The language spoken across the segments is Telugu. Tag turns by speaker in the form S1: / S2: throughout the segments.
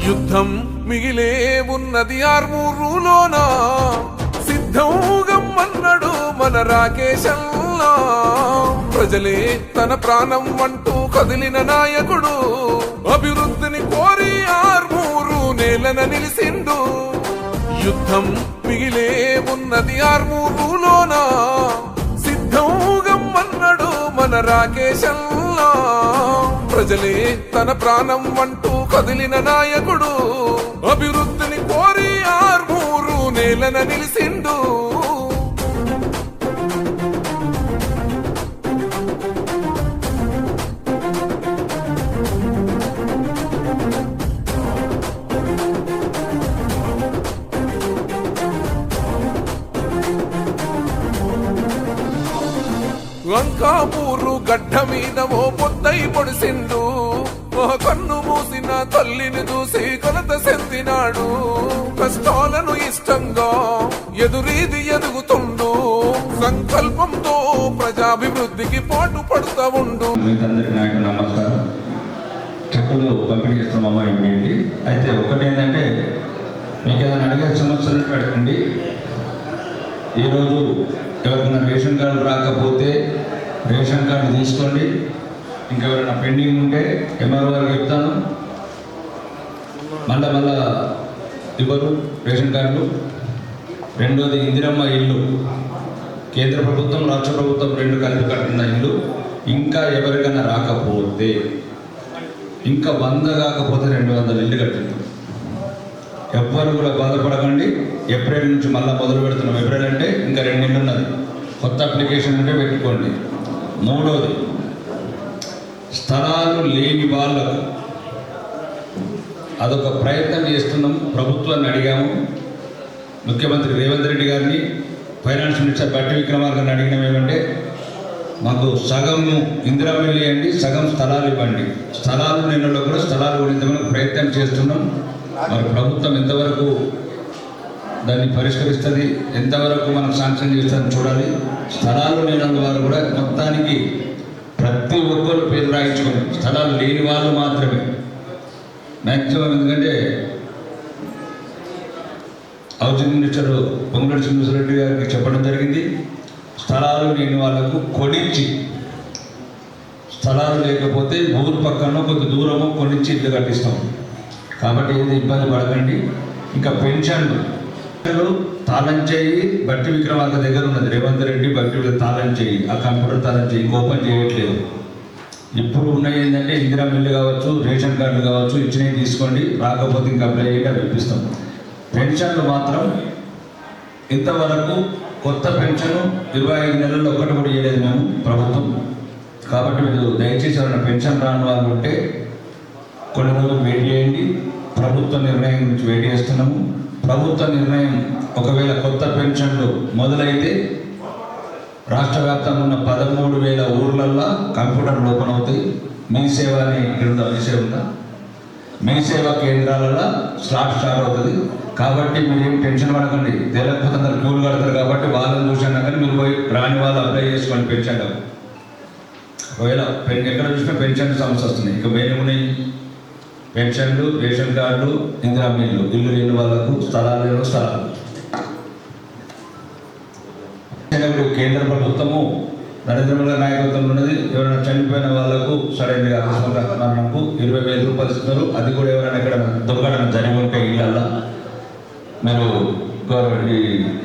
S1: యుద్ధం మిగిలే ఉన్నది ఆర్మూరులోన, సిద్ధం గమ్మన్నాడు మన రాకేశల్లా. ప్రజలే తన ప్రాణం అంటూ కదిలిన నాయకుడు, అభివృద్ధిని కోరి ఆర్మూరు నేలన నిలిసిండు. యుద్ధం మిగిలే ఉన్నది ఆర్మూరులోన, సిద్ధం గమ్మన్నాడు మన రాకేశల్లా. ప్రజలే తన ప్రాణం అంటూ కదిలిన నాయకుడు, అభివృద్ధిని కోరి ఆర్మూరు నేలన నిలిసిండు. లంకాపూరు గడ్డ మీద ఓ పొద్దై పొడిసిండు, కన్ను మూసిన తల్లిని చూసి కొలత చెందినాడు. కష్టాలను ఇష్టంగా ఎదురీది ఎదుగుతుండు, సంకల్పంతో ప్రజాభివృద్ధికి పాటు పడుతూ ఉండు.
S2: నమస్కారం. చెక్కులు పంపిణీ చేస్తున్నామా ఏంటి అయితే ఒకటి ఏంటంటే, మీకు ఏదైనా అడిగే సమస్యలు అడగండి. ఈరోజు ఎవరికైనా రేషన్ కార్డు రాకపోతే రేషన్ కార్డు తీసుకోండి. ఇంకెవరైనా పెండింగ్ ఉంటే ఎంఆర్ఓ గారికి చెప్తాను, మళ్ళా ఇవ్వరు రేషన్ కార్డు. రెండోది ఇందిరమ్మ ఇల్లు, కేంద్ర ప్రభుత్వం రాష్ట్ర ప్రభుత్వం రెండు కలిపి కట్టిన ఇల్లు. ఇంకా ఎవరికైనా రాకపోతే, ఇంకా 100 కాకపోతే 200 ఇల్లు కట్టింది. ఎవ్వరు కూడా బాధపడకండి. ఏప్రిల్ నుంచి మళ్ళీ మొదలు పెడుతున్నాం. ఏప్రిల్ అంటే ఇంకా 2 నెలలు ఉన్నది. కొత్త అప్లికేషన్ ఉంటే పెట్టుకోండి. మూడోది, స్థలాలు లేని వాళ్ళకు అదొక ప్రయత్నం చేస్తున్నాం. ప్రభుత్వాన్ని అడిగాము, ముఖ్యమంత్రి రేవంత్ రెడ్డి గారిని, ఫైనాన్స్ మినిస్టర్ బట్టి విక్రమార్క గారిని అడిగినాం. ఏమంటే మాకు సగం ఇందిరమ్మ ఇల్లు ఇవ్వండి, సగం స్థలాలు ఇవ్వండి. స్థలాలు నెలలో కూడా స్థలాలు గురించి ప్రయత్నం చేస్తున్నాం. మరి ప్రభుత్వం ఎంతవరకు దాన్ని పరిష్కరిస్తుంది, ఎంతవరకు మనం శాంక్షన్ చేస్తుందని చూడాలి. స్థలాలు లేని వారు కూడా మొత్తానికి ప్రతి ఒక్కరు పేరు రాయించుకోండి. స్థలాలు లేని వాళ్ళు మాత్రమే మ్యాక్సిమం. ఎందుకంటే హౌసింగ్ మినిస్టర్ పొంగులేటి శ్రీనివాసరెడ్డి గారికి చెప్పడం జరిగింది, స్థలాలు లేని వాళ్ళకు కొనిచ్చి, స్థలాలు లేకపోతే ఊరు పక్కన కొంత దూరము కొనిచ్చి ఇల్లు కట్టిస్తాం. కాబట్టి ఏది ఇబ్బంది పడకండి. ఇంకా పెన్షన్లు తాళం చేయి బట్టి విక్రమార్క దగ్గర ఉన్నది. రేవంత్ రెడ్డి బట్టి తాళం చేయి, ఆ కంప్యూటర్ తాళం చేయి, ఓపెన్ చేయట్లేదు. ఇప్పుడు ఉన్నాయి ఏంటంటే ఇందిరమ్మ ఇల్లు కావచ్చు, రేషన్ కార్డులు కావచ్చు, ఇచ్చినవి తీసుకోండి. రాకపోతే ఇంకా అప్లై చేయండి, అవి ఇప్పిస్తాం. పెన్షన్లు మాత్రం ఇంతవరకు కొత్త పెన్షన్ 25 నెలల్లో ఒక్కటి కూడా ఇవ్వలేదు మేము ప్రభుత్వం. కాబట్టి మీరు దయచేసి ఎవరైనా పెన్షన్ రాని వాళ్ళు ఉంటే కొన్ని రోజులు వెయిట్ చేయండి. ప్రభుత్వ నిర్ణయం గురించి వెయిట్ చేస్తున్నాము. ప్రభుత్వ నిర్ణయం ఒకవేళ కొత్త పెన్షన్లు మొదలైతే రాష్ట్ర వ్యాప్తంగా ఉన్న 13,000 ఊర్లల్లో కంప్యూటర్లు ఓపెన్ అవుతాయి. మీ సేవ అని ఇక్కడ మీ సేవా కేంద్రాలలో స్టార్ట్ అవుతుంది. కాబట్టి మీరేం టెన్షన్ పడకండి. తెలియకపోతే అందరు క్యూలు కడతారు కాబట్టి వాళ్ళని చూసాను. కానీ మీరు పోయి రాని వాళ్ళు అప్లై చేసుకోండి పెన్షన్. ఒకవేళ ఎక్కడ చూసినా పెన్షన్ సమస్య వస్తున్నాయి. ఇక వేరే ఉన్నాయి పెన్షన్లు, రేషన్ కార్డులు, ఇందిరమ్మ ఇల్లు, ఇల్లు లేని వాళ్ళకు, స్థలాలు లేని స్థలాలు. కేంద్ర ప్రభుత్వము నరేంద్ర మోదీ నాయకత్వంలో ఉన్నది. ఎవరైనా చనిపోయిన వాళ్ళకు సడన్గా అకస్మాత్తుగా మరణకు 20,000 రూపాయలు ఇస్తున్నారు. అది కూడా ఎవరైనా ఇక్కడ దుర్ఘటన జరిగి ఉంటే ఇళ్ళల్లో మీరు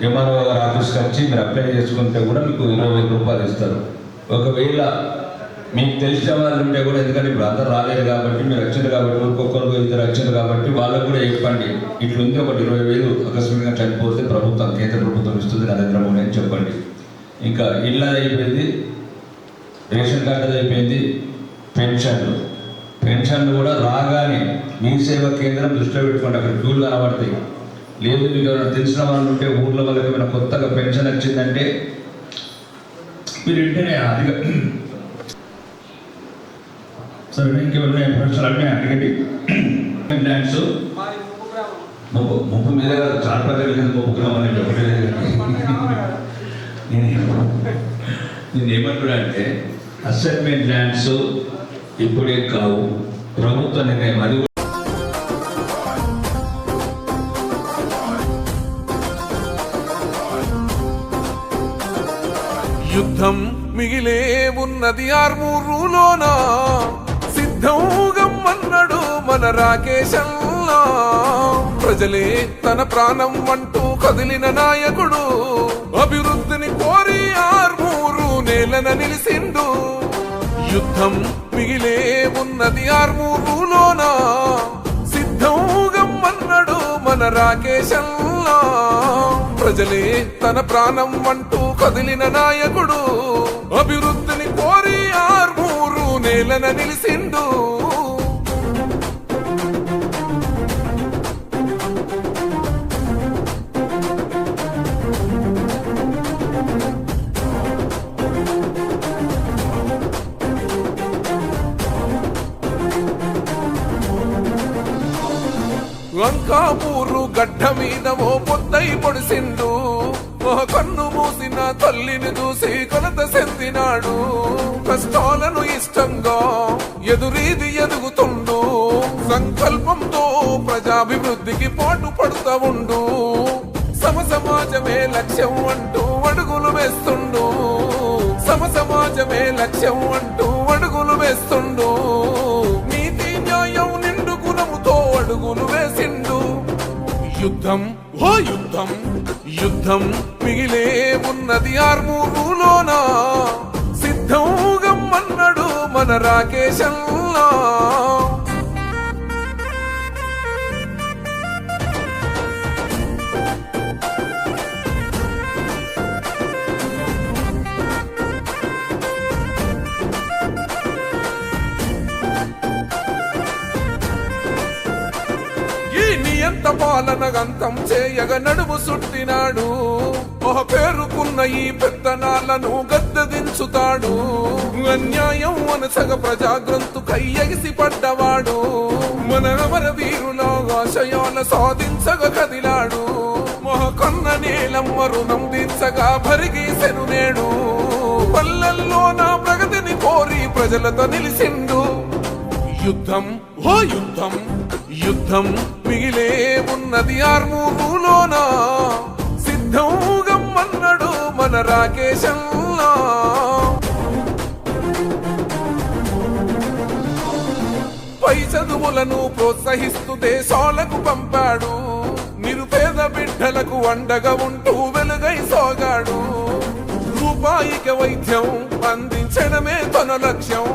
S2: ఎంఆర్ఓ గారు ఆఫీస్కి వచ్చి మీరు అప్లై చేసుకుంటే కూడా మీకు 20,000 రూపాయలు ఇస్తారు. ఒకవేళ మీకు తెలిసిన వాళ్ళు ఉంటే కూడా, ఎందుకంటే ఇప్పుడు అందరూ రాలేదు కాబట్టి, మీరు వచ్చారు కాబట్టి, ఒక్కొక్కరు 2 వచ్చారు కాబట్టి వాళ్ళకు కూడా చెప్పండి. ఇట్లుంది ఒకటి 20,000 ఆకస్మికంగా చనిపోతే ప్రభుత్వం, కేంద్ర ప్రభుత్వం ఇస్తుంది నరేంద్ర మోదీ అని చెప్పండి. ఇంకా ఇళ్ళ అయిపోయింది, రేషన్ కార్డు అయిపోయింది, పెన్షన్లు కూడా రాగానే మీ సేవా కేంద్రం దృష్టిలో పెట్టుకోండి. అక్కడ క్యూలు కనబడతాయి. లేదు మీకు ఎవరైనా తెలిసిన వాళ్ళు ఉంటే ఊర్లో వాళ్ళకి ఏమైనా కొత్తగా పెన్షన్ వచ్చిందంటే మీరు వెంటనే అదిగా సరే ఇంకేమైనా ప్రశ్నలు అన్నీ అడిగండి. ల్యాండ్స్ ముప్పు మీద చార్పల్లి ముప్పుకున్నాం అనేది ఒకటే. నేను ఏమంటున్నా అంటే అసైన్మెంట్ ల్యాండ్స్ ఇప్పుడే కావు, ప్రభుత్వ నిర్ణయం. అది
S1: యుద్ధం మిగిలే ఉన్నది ఆర్మూరులోనా సిద్ధంగమ్మన్నాడు మన రాకేశల్లా ప్రజలే తన ప్రాణం అంటూ కదిలిన నాయకుడు అభివృద్ధిని కోరి ఆర్మూరు నేలన నిలిసిండు యుద్ధం మిగిలే ఉన్నది ఆర్మూరులోనా సిద్ధంగమ్మన్నాడు మన రాకేశల్లా ప్రజలే తన ప్రాణం అంటూ కదిలిన నాయకుడు అభివృద్ధిని కోరి ఆర్మూరు నేలన నిలిసిండు లంకాపూరు గడ్డ మీద ఓ పొద్దై పొడిసిండు కన్ను మూసిన తల్లిని చూసి కొలత చెందినాడు కష్టాలను ఇష్టంగా ఎదురీది ఎదుగుతుండు సంకల్పంతో ప్రజాభివృద్ధికి పాటు పడుతూ ఉండు సమాజమే లక్ష్యం అంటూ అడుగులు వేస్తుండు సమాజమే లక్ష్యం అంటూ అడుగులు వేస్తుండు నీతి న్యాయం నిండు గుణముతో అడుగులు వేసిండు యుద్ధం ఓ యుద్ధం యుద్ధం మిగిలే ఉన్నది ఆర్మూరులోనా సిద్ధంగమ్మన్నాడు మన రాకేశల్లా ఎంత పాలన గంతం చేయగ నడుము సుట్టినాడు ఒక పేరుకున్న ఈ పెత్తనాలను గద్దెదించుతాడు అన్యాయం అనసగ ప్రజాగ్రంథు కయ్యగిసి పడ్డవాడు మన అమర వీరుల ఆశయాల సాధించగ కదిలాడు మొహకన్న నీలమ్మ రుణం దించగా భరిగీసెను నేడు పల్లెల్లో నా ప్రగతిని కోరి ప్రజలతో నిలిసిండు యుద్ధం ఓ యుద్ధం యుద్ధం మిగిలే ఉన్నది ఆర్మూరులోనా సిద్ధంగమ్మన్నాడు మన రాకేశల్లా పై చదువులను ప్రోత్సహిస్తూ దేశాలకు పంపాడు నిరుపేద బిడ్డలకు అండగా ఉంటూ వెలుగై సాగాడు రూపాయికి వైద్యం అందించడమే తన లక్ష్యం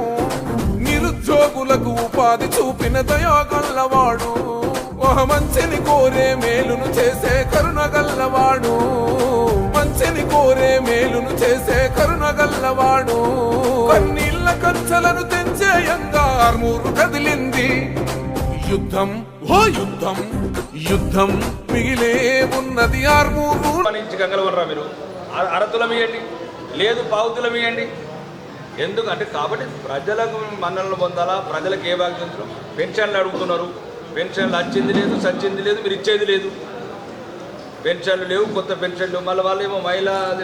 S1: నిరుద్యోగులకు ఉపాధి చూపిన దయాగల్లవాడు మంచిని కోరే మేలును చేసే కరుణగల్లవాడు మంచిని కోరే మేలును చేసే కరుణగల్లవాడు కన్నీళ్ల కంచెలను తెంచేయంగా ఆర్మూరు కదిలింది యుద్ధం ఓ యుద్ధం యుద్ధం మిగిలే ఉన్నది ఆర్మూరు
S2: గంగలవరా మీరు అరతులం ఇవ్వండి లేదు పావుతులం ఇవ్వండి ఎందుకంటే కాబట్టి ప్రజలకు మన్ననలు పొందాలా ప్రజలకు ఏ భాగంలో పెన్షన్లు అడుగుతున్నారు పెన్షన్లు వచ్చింది లేదు సచ్చింది లేదు మీరు ఇచ్చేది లేదు పెన్షన్లు లేవు కొత్త పెన్షన్లు మళ్ళీ వాళ్ళు ఏమో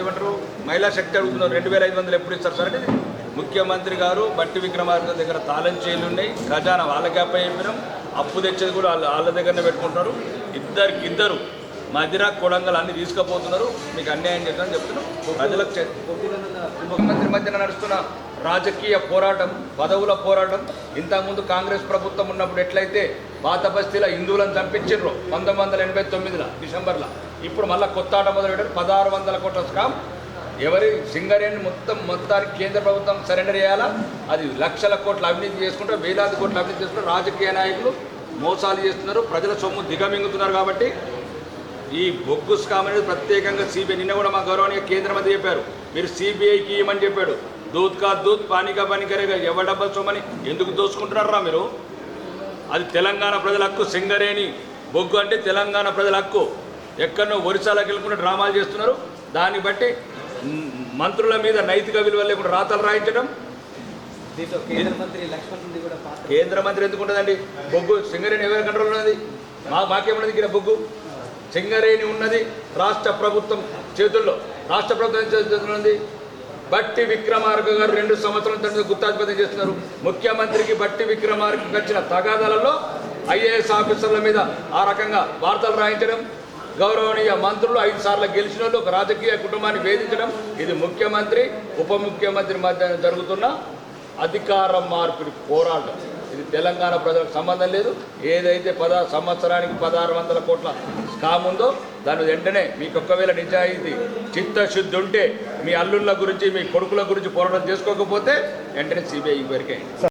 S2: ఏమంటారు మహిళా శక్తి అడుగుతున్నారు 2500 ఎప్పుడు ఇస్తారు సార్ అంటే ముఖ్యమంత్రి గారు బట్టి విక్రమార్క దగ్గర తాళం చేయులు ఉన్నాయి ఖజానా వాళ్ళకి అప్ప చెప్పినాం అప్పు తెచ్చేది కూడా వాళ్ళ దగ్గరనే పెట్టుకుంటున్నారు ఇద్దరు మధిరా కొడంగల్ అన్ని తీసుకుపోతున్నారు మీకు అన్యాయం చేస్తారని చెప్తున్నాం ప్రజలకు ముఖ్యమంత్రి మధ్యన నడుస్తున్న రాజకీయ పోరాటం పదవుల పోరాటం ఇంతకుముందు కాంగ్రెస్ ప్రభుత్వం ఉన్నప్పుడు ఎట్లయితే పాత బస్తీలో హిందువులను చంపించారు 1989 డిసెంబర్లో ఇప్పుడు మళ్ళీ కొత్త ఆట మొదలుపెట్టారు 1600 కోట్ల స్కామ్ ఎవరి సింగరేణి మొత్తానికి కేంద్ర ప్రభుత్వం సరెండర్ చేయాలా అది లక్షల కోట్ల అవినీతి చేసుకుంటారు వేలాది కోట్ల అవినీతి చేసుకుంటారు రాజకీయ నాయకులు మోసాలు చేస్తున్నారు ప్రజల సొమ్ము దిగమింగుతున్నారు కాబట్టి ఈ బొగ్గు స్కామ్ అనేది ప్రత్యేకంగా సిబిఐ నిన్న కూడా మా గౌరవనీయ కేంద్ర మంత్రి చెప్పారు మీరు సిబిఐకి ఇవ్వమని చెప్పాడు దూద్ కా దూద్ పానీకా పానీ కరేగా ఎవరి డబ్బా సొమ్మని ఎందుకు దోచుకుంటున్నారా మీరు అది తెలంగాణ ప్రజల హక్కు సింగరేణి బొగ్గు అంటే తెలంగాణ ప్రజల హక్కు ఎక్కడో ఒరిస్సాలోకి వెళ్ళకుండా డ్రామాలు చేస్తున్నారు దాన్ని బట్టి మంత్రుల మీద నైతిక విలువలు లేకుండా రాతలు రాయించడం కేంద్ర మంత్రి ఎందుకు ఉంటుందండి బొగ్గు సింగరేణి ఎవరి కంట్రోల్ ఉన్నది మాకేమున్నది ఇక్కడ బొగ్గు సింగరేణి ఉన్నది రాష్ట్ర ప్రభుత్వం చేతుల్లో రాష్ట్ర ప్రభుత్వం చేతుల్లో ఉంది బట్టి విక్రమార్క గారు 2 సంవత్సరాల తర్వాత గుత్తాధిపత్యం చేస్తున్నారు ముఖ్యమంత్రికి బట్టి విక్రమార్కకు వచ్చిన తగాదాలలో ఐఏఎస్ ఆఫీసర్ల మీద ఆ రకంగా వార్తలు రాయించడం
S3: గౌరవనీయ మంత్రులు 5 సార్లు గెలిచిన వాళ్ళు ఒక రాజకీయ కుటుంబాన్ని వేధించడం, ఇది ముఖ్యమంత్రి ఉప ముఖ్యమంత్రి మధ్య జరుగుతున్న అధికార మార్పిడి పోరాటం. ఇది తెలంగాణ ప్రజలకు సంబంధం లేదు. ఏదైతే సంవత్సరానికి 1600 కోట్ల స్కామ్ ఉందో దాని వెంటనే మీకు ఒకవేళ నిజాయితీ చిత్తశుద్ధి ఉంటే మీ అల్లుళ్ళ గురించి మీ కొడుకుల గురించి పోరాటం చేసుకోకపోతే వెంటనే సిబిఐ ఎంక్వైరీకి